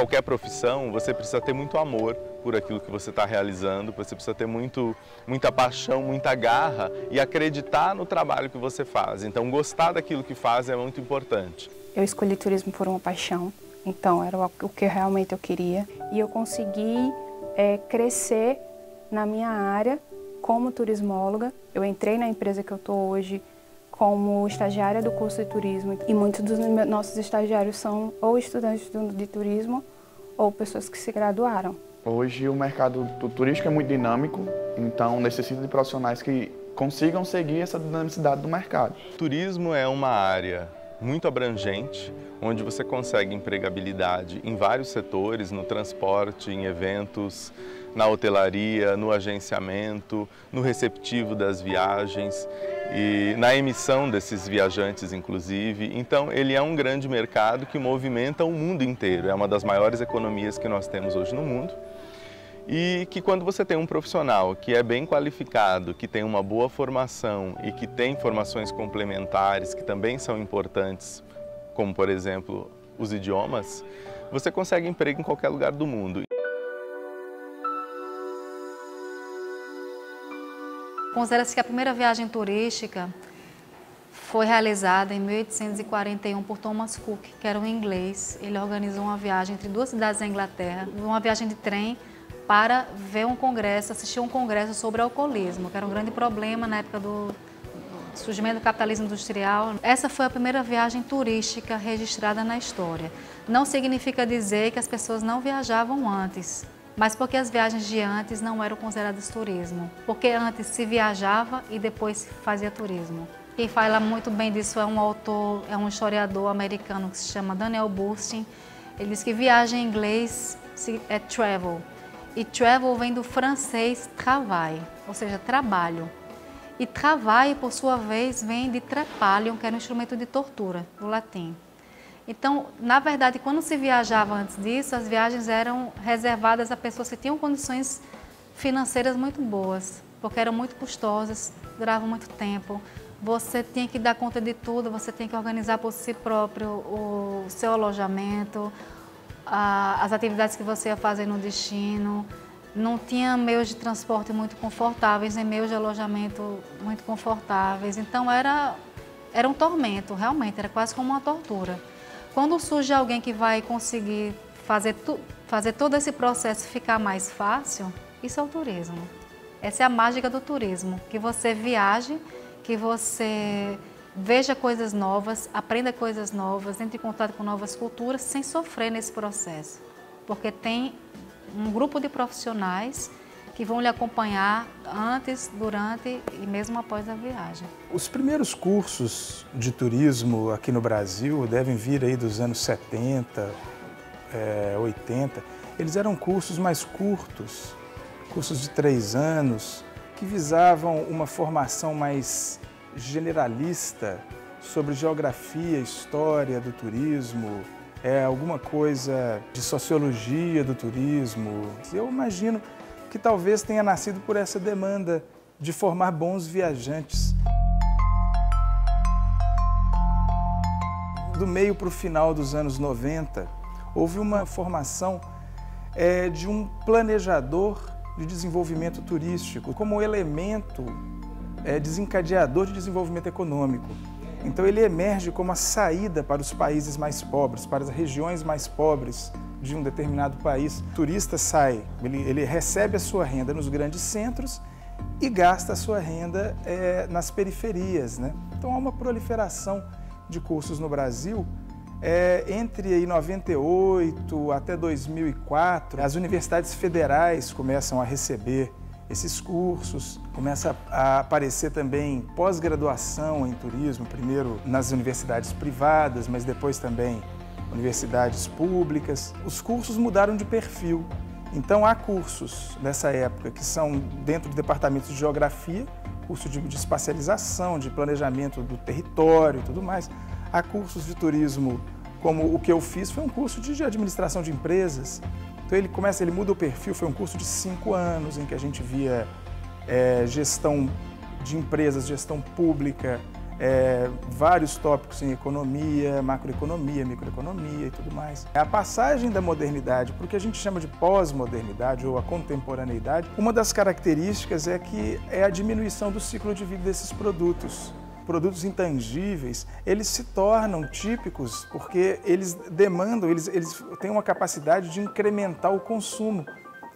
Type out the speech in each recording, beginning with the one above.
qualquer profissão, você precisa ter muito amor por aquilo que você está realizando, você precisa ter muita paixão, muita garra e acreditar no trabalho que você faz. Então, gostar daquilo que faz é muito importante. Eu escolhi turismo por uma paixão, então era o que realmente eu queria. E eu consegui crescer na minha área como turismóloga. Eu entrei na empresa que eu estou hoje como estagiária do curso de turismo e muitos dos nossos estagiários são ou estudantes de turismo ou pessoas que se graduaram. Hoje o mercado turístico é muito dinâmico, então necessita de profissionais que consigam seguir essa dinamicidade do mercado. Turismo é uma área muito abrangente, onde você consegue empregabilidade em vários setores, no transporte, em eventos, na hotelaria, no agenciamento, no receptivo das viagens e na emissão desses viajantes, inclusive. Então, ele é um grande mercado que movimenta o mundo inteiro. É uma das maiores economias que nós temos hoje no mundo. E que quando você tem um profissional que é bem qualificado, que tem uma boa formação e que tem formações complementares que também são importantes, como por exemplo os idiomas, você consegue emprego em qualquer lugar do mundo. Considera-se que a primeira viagem turística foi realizada em 1841 por Thomas Cook, que era um inglês. Ele organizou uma viagem entre duas cidades da Inglaterra, uma viagem de trem, para ver um congresso, assistir um congresso sobre alcoolismo, que era um grande problema na época do surgimento do capitalismo industrial. Essa foi a primeira viagem turística registrada na história. Não significa dizer que as pessoas não viajavam antes, mas porque as viagens de antes não eram consideradas turismo, porque antes se viajava e depois se fazia turismo. Quem fala muito bem disso é um autor, é um historiador americano que se chama Daniel Burstyn. Ele diz que viagem em inglês é travel. E travel vem do francês travail, ou seja, trabalho. E travail, por sua vez, vem de trepalium, que era um instrumento de tortura, do latim. Então, na verdade, quando se viajava antes disso, as viagens eram reservadas a pessoas que tinham condições financeiras muito boas, porque eram muito custosas, duravam muito tempo. Você tinha que dar conta de tudo, você tinha que organizar por si próprio o seu alojamento, as atividades que você ia fazer no destino. Não tinha meios de transporte muito confortáveis, nem meios de alojamento muito confortáveis. Então era um tormento, realmente, era quase como uma tortura. Quando surge alguém que vai conseguir fazer todo esse processo ficar mais fácil, isso é o turismo. Essa é a mágica do turismo, que você viaje, que você veja coisas novas, aprenda coisas novas, entre em contato com novas culturas sem sofrer nesse processo. Porque tem um grupo de profissionais que vão lhe acompanhar antes, durante e mesmo após a viagem. Os primeiros cursos de turismo aqui no Brasil devem vir aí dos anos 70, 80. Eles eram cursos mais curtos, cursos de 3 anos, que visavam uma formação mais generalista sobre geografia, história do turismo, alguma coisa de sociologia do turismo. Eu imagino que talvez tenha nascido por essa demanda de formar bons viajantes. Do meio para o final dos anos 90, houve uma formação de um planejador de desenvolvimento turístico como elemento desencadeador de desenvolvimento econômico. Então ele emerge como a saída para os países mais pobres, para as regiões mais pobres de um determinado país. O turista sai, ele recebe a sua renda nos grandes centros e gasta a sua renda nas periferias, né? Então há uma proliferação de cursos no Brasil. Entre aí 98 até 2004, as universidades federais começam a receber esses cursos, começa a aparecer também pós-graduação em turismo, primeiro nas universidades privadas, mas depois também universidades públicas. Os cursos mudaram de perfil, então há cursos nessa época que são dentro do departamento de geografia, curso de espacialização, de planejamento do território e tudo mais. Há cursos de turismo, como o que eu fiz, foi um curso de administração de empresas. Então ele muda o perfil, foi um curso de 5 anos em que a gente via gestão de empresas, gestão pública, vários tópicos em economia, macroeconomia, microeconomia e tudo mais. A passagem da modernidade para o que a gente chama de pós-modernidade ou a contemporaneidade, uma das características é que é a diminuição do ciclo de vida desses produtos. Produtos intangíveis, eles se tornam típicos porque eles demandam, eles têm uma capacidade de incrementar o consumo.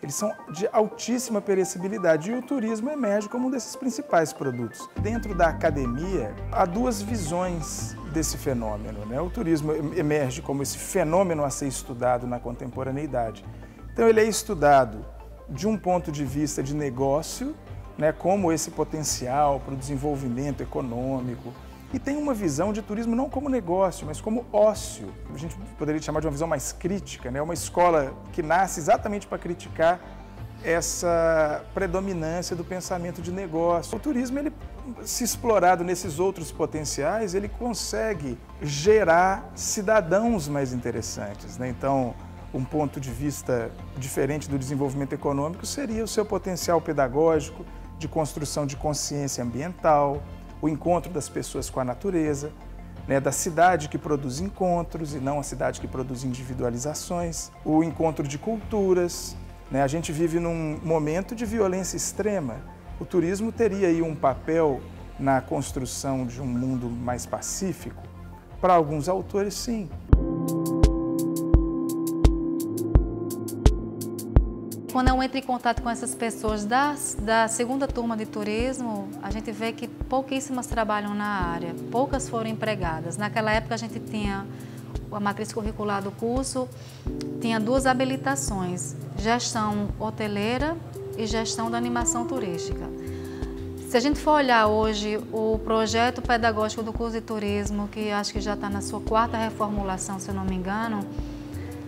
Eles são de altíssima perecibilidade e o turismo emerge como um desses principais produtos. Dentro da academia, há duas visões desse fenômeno, né? O turismo emerge como esse fenômeno a ser estudado na contemporaneidade. Então ele é estudado de um ponto de vista de negócio, né, como esse potencial para o desenvolvimento econômico. E tem uma visão de turismo não como negócio, mas como ócio. A gente poderia chamar de uma visão mais crítica, né? Uma escola que nasce exatamente para criticar essa predominância do pensamento de negócio. O turismo, ele, se explorado nesses outros potenciais, ele consegue gerar cidadãos mais interessantes, né? Então, um ponto de vista diferente do desenvolvimento econômico seria o seu potencial pedagógico, de construção de consciência ambiental, o encontro das pessoas com a natureza, né, da cidade que produz encontros e não a cidade que produz individualizações, o encontro de culturas, né? A gente vive num momento de violência extrema. O turismo teria aí um papel na construção de um mundo mais pacífico? Para alguns autores, sim. Quando eu entro em contato com essas pessoas da segunda turma de turismo, a gente vê que pouquíssimas trabalham na área, poucas foram empregadas. Naquela época a gente tinha a matriz curricular do curso, tinha duas habilitações, gestão hoteleira e gestão da animação turística. Se a gente for olhar hoje o projeto pedagógico do curso de turismo, que acho que já está na sua 4ª reformulação, se eu não me engano,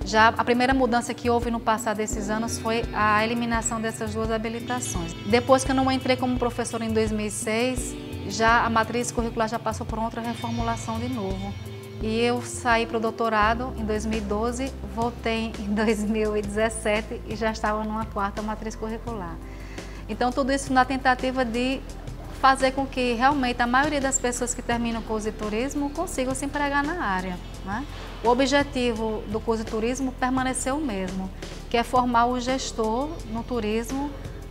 já a primeira mudança que houve no passado desses anos foi a eliminação dessas duas habilitações. Depois que eu não entrei como professora em 2006, já a matriz curricular já passou por outra reformulação de novo. E eu saí para o doutorado em 2012, voltei em 2017 e já estava numa 4ª matriz curricular. Então tudo isso na tentativa de fazer com que realmente a maioria das pessoas que terminam o curso de turismo consigam se empregar na área, né? O objetivo do curso de turismo permaneceu o mesmo, que é formar o gestor no turismo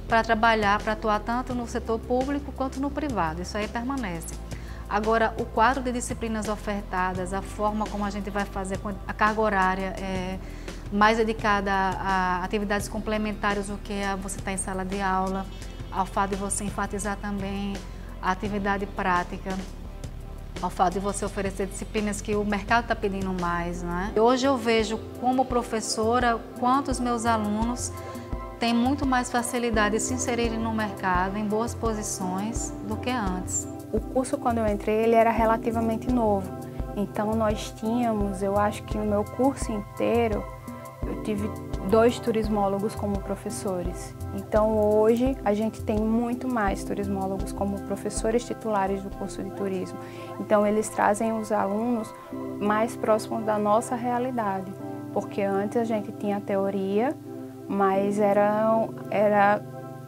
para trabalhar, para atuar tanto no setor público quanto no privado. Isso aí permanece. Agora, o quadro de disciplinas ofertadas, a forma como a gente vai fazer a carga horária mais dedicada a atividades complementares do que você estar em sala de aula, ao fato de você enfatizar também a atividade prática, ao fato de você oferecer disciplinas que o mercado está pedindo mais, né? Hoje eu vejo como professora quantos meus alunos têm muito mais facilidade de se inserirem no mercado, em boas posições, do que antes. O curso, quando eu entrei, ele era relativamente novo. Então nós tínhamos, eu acho que no meu curso inteiro, eu tive 2 turismólogos como professores. Então hoje a gente tem muito mais turismólogos como professores titulares do curso de turismo. Então eles trazem os alunos mais próximos da nossa realidade, porque antes a gente tinha a teoria, mas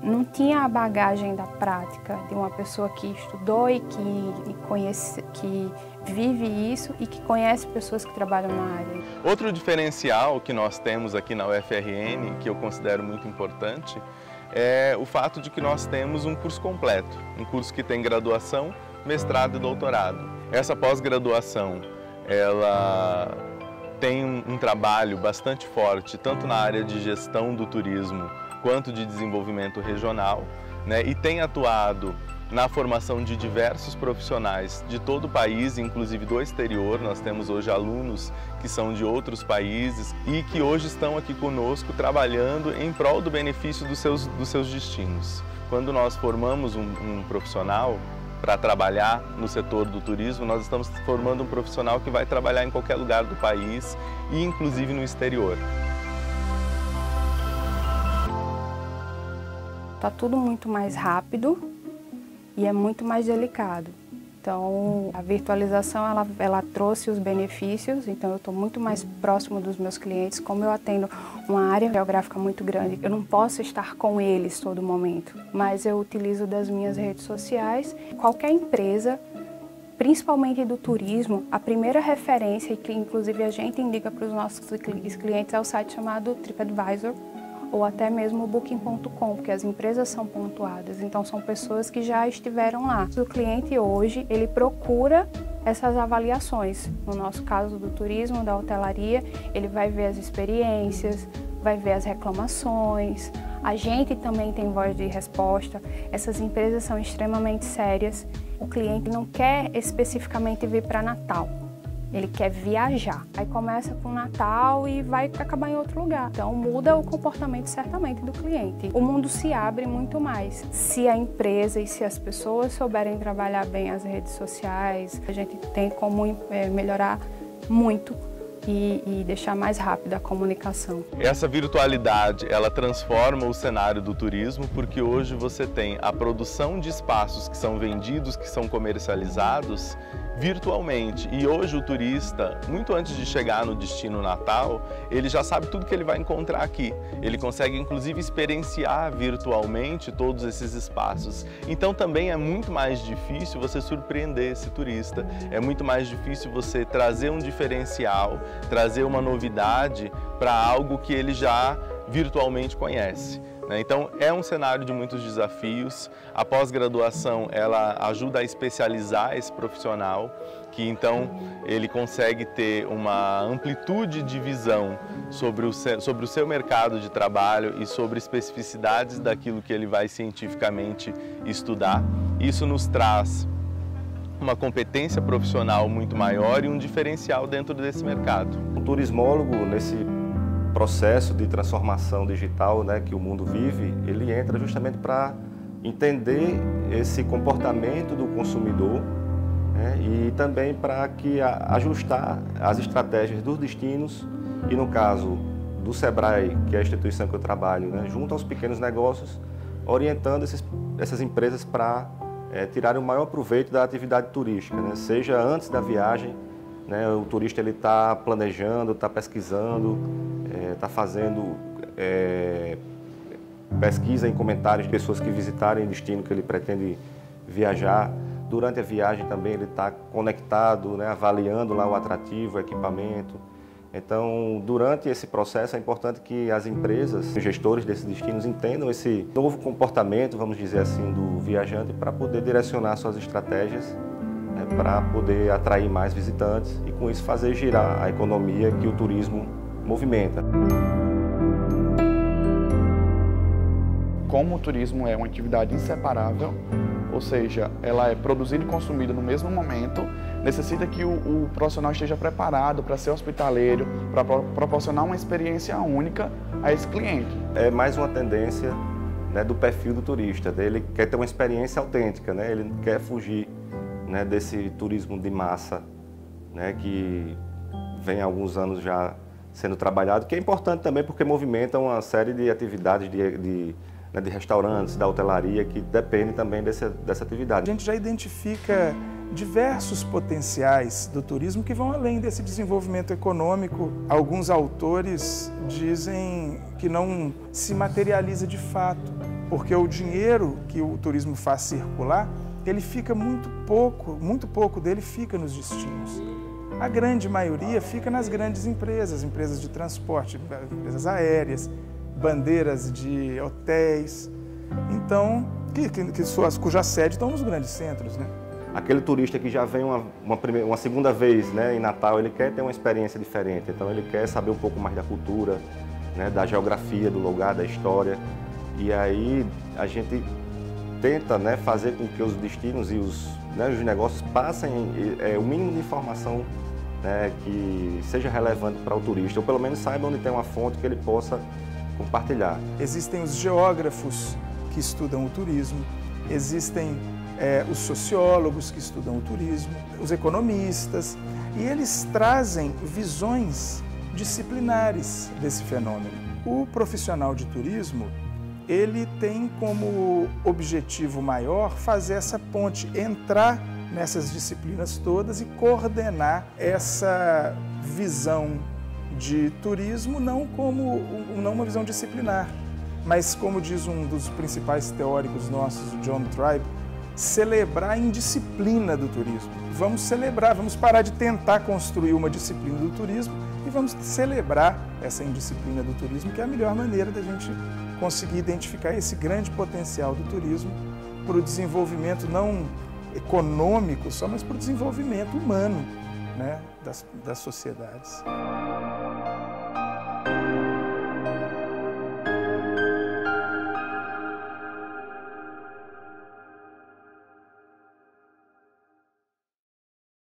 não tinha a bagagem da prática de uma pessoa que estudou e que conhece, que vive isso e que conhece pessoas que trabalham na área. Outro diferencial que nós temos aqui na UFRN, que eu considero muito importante, é o fato de que nós temos um curso completo, um curso que tem graduação, mestrado e doutorado. Essa pós-graduação, ela tem um trabalho bastante forte, tanto na área de gestão do turismo, quanto de desenvolvimento regional, né? E tem atuado na formação de diversos profissionais de todo o país, inclusive do exterior. Nós temos hoje alunos que são de outros países e que hoje estão aqui conosco trabalhando em prol do benefício dos seus destinos. Quando nós formamos um profissional para trabalhar no setor do turismo, nós estamos formando um profissional que vai trabalhar em qualquer lugar do país e inclusive no exterior. Está tudo muito mais rápido e é muito mais delicado. Então, a virtualização ela trouxe os benefícios, então eu estou muito mais próximo dos meus clientes. Como eu atendo uma área geográfica muito grande, eu não posso estar com eles todo momento, mas eu utilizo das minhas redes sociais. Qualquer empresa principalmente do turismo, a primeira referência, que inclusive a gente indica para os nossos clientes, é o site chamado TripAdvisor, ou até mesmo o Booking.com, porque as empresas são pontuadas, então são pessoas que já estiveram lá. O cliente hoje, ele procura essas avaliações. No nosso caso do turismo, da hotelaria, ele vai ver as experiências, vai ver as reclamações. A gente também tem voz de resposta. Essas empresas são extremamente sérias. O cliente não quer especificamente vir para Natal. Ele quer viajar. Aí começa com Natal e vai acabar em outro lugar. Então muda o comportamento certamente do cliente. O mundo se abre muito mais. Se a empresa e se as pessoas souberem trabalhar bem as redes sociais, a gente tem como melhorar muito e deixar mais rápida a comunicação. Essa virtualidade, ela transforma o cenário do turismo, porque hoje você tem a produção de espaços que são vendidos, que são comercializados virtualmente. E hoje o turista, muito antes de chegar no destino natal, ele já sabe tudo que ele vai encontrar aqui. Ele consegue inclusive experienciar virtualmente todos esses espaços. Então também é muito mais difícil você surpreender esse turista. É muito mais difícil você trazer um diferencial, trazer uma novidade para algo que ele já virtualmente conhece. Então é um cenário de muitos desafios. A pós-graduação, ela ajuda a especializar esse profissional, que então ele consegue ter uma amplitude de visão sobre o seu mercado de trabalho e sobre especificidades daquilo que ele vai cientificamente estudar. Isso nos traz uma competência profissional muito maior e um diferencial dentro desse mercado. O turismólogo, nesse processo de transformação digital, né, que o mundo vive, ele entra justamente para entender esse comportamento do consumidor, né, e também para ajustar as estratégias dos destinos e, no caso do Sebrae, que é a instituição que eu trabalho, né, junto aos pequenos negócios, orientando essas empresas para tirarem o maior proveito da atividade turística, né, seja antes da viagem, né, o turista está planejando, está pesquisando, está fazendo pesquisa em comentários de pessoas que visitarem o destino que ele pretende viajar. Durante a viagem também ele está conectado, né, avaliando lá o atrativo, o equipamento. Então, durante esse processo é importante que as empresas, os gestores desses destinos entendam esse novo comportamento, vamos dizer assim, do viajante para poder direcionar suas estratégias, né, para poder atrair mais visitantes e com isso fazer girar a economia que o turismo movimenta. Como o turismo é uma atividade inseparável, ou seja, ela é produzida e consumida no mesmo momento, necessita que o profissional esteja preparado para ser hospitaleiro, para proporcionar uma experiência única a esse cliente. É mais uma tendência, né, do perfil do turista, ele quer ter uma experiência autêntica, né, ele quer fugir, né, desse turismo de massa, né, que vem há alguns anos já sendo trabalhado, que é importante também porque movimenta uma série de atividades de restaurantes, da hotelaria, que depende também dessa atividade. A gente já identifica diversos potenciais do turismo que vão além desse desenvolvimento econômico. Alguns autores dizem que não se materializa de fato, porque o dinheiro que o turismo faz circular, ele fica muito pouco dele fica nos destinos. A grande maioria fica nas grandes empresas de transporte, empresas aéreas, bandeiras de hotéis, então, cuja sede estão nos grandes centros, né? Aquele turista que já vem uma segunda vez, né, em Natal, ele quer ter uma experiência diferente, então ele quer saber um pouco mais da cultura, né, da geografia do lugar, da história, e aí a gente tenta, né, fazer com que os destinos e os negócios passem o mínimo de informação, né, que seja relevante para o turista, ou pelo menos saiba onde tem uma fonte que ele possa compartilhar. Existem os geógrafos que estudam o turismo, existem os sociólogos que estudam o turismo, os economistas, e eles trazem visões disciplinares desse fenômeno. O profissional de turismo, ele tem como objetivo maior fazer essa ponte, entrar nessas disciplinas todas e coordenar essa visão de turismo não uma visão disciplinar, mas como diz um dos principais teóricos nossos, o John Tribe, celebrar a indisciplina do turismo. Vamos celebrar, vamos parar de tentar construir uma disciplina do turismo e vamos celebrar essa indisciplina do turismo, que é a melhor maneira da gente conseguir identificar esse grande potencial do turismo para o desenvolvimento não econômico só, mas para o desenvolvimento humano, né, das sociedades.